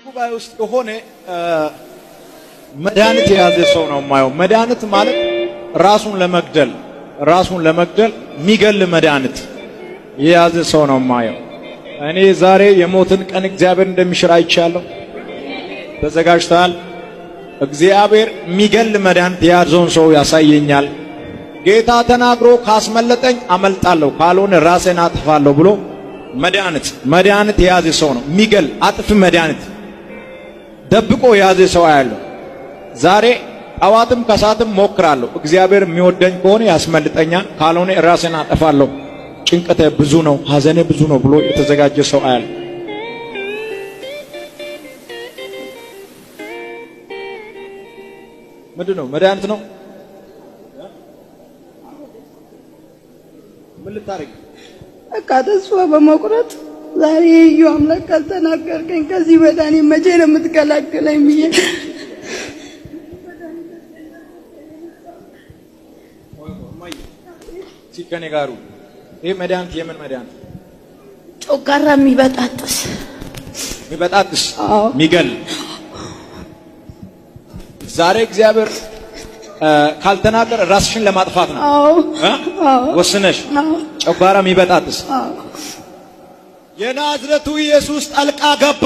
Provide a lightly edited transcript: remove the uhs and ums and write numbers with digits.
ጉባኤ ውስጥ የሆነ መድኃኒት የያዘ ሰው ነው የማየው። መድኃኒት ማለት ራሱን ለመግደል የሚገል መድኃኒት የያዘ ሰው ነው የማየው። እኔ ዛሬ የሞትን ቀን እግዚአብሔር እንደሚሽር አይቻለሁ። ተዘጋጅተሃል? እግዚአብሔር የሚገል መድኃኒት የያዘውን ሰው ያሳየኛል። ጌታ ተናግሮ ካስመለጠኝ አመልጣለሁ፣ ካልሆነ ራሴን አጥፋለሁ ብሎ መድኃኒት የያዘ ሰው ነው። የሚገል አጥፍ መድኃኒት ደብቆ የያዘ ሰው አያለሁ። ዛሬ ጠዋትም ከሰዓትም ሞክራለሁ። እግዚአብሔር የሚወደኝ ከሆነ ያስመልጠኛል፣ ካልሆነ ራሴን አጠፋለሁ፣ ጭንቀቴ ብዙ ነው፣ ሐዘኔ ብዙ ነው ብሎ የተዘጋጀ ሰው አያለሁ። ምንድን ነው? መድኃኒት ነው። ምን ልታረግ? በቃ ተስፋ በመቁረጥ ዛሬ እዩ አምላክ ካልተናገርከኝ ከዚህ በዳኒ መቼ ነው የምትገላግለኝ ብዬ ሲከኔ ጋሩ ይሄ መድኃኒት የምን መድኃኒት? ጮጋራ የሚበጣጥስ የሚገል። ዛሬ እግዚአብሔር ካልተናገር ራስሽን ለማጥፋት ነው ወስነሽ። ጮጋራ የሚበጣጥስ የናዝሬቱ ኢየሱስ ጣልቃ ገባ።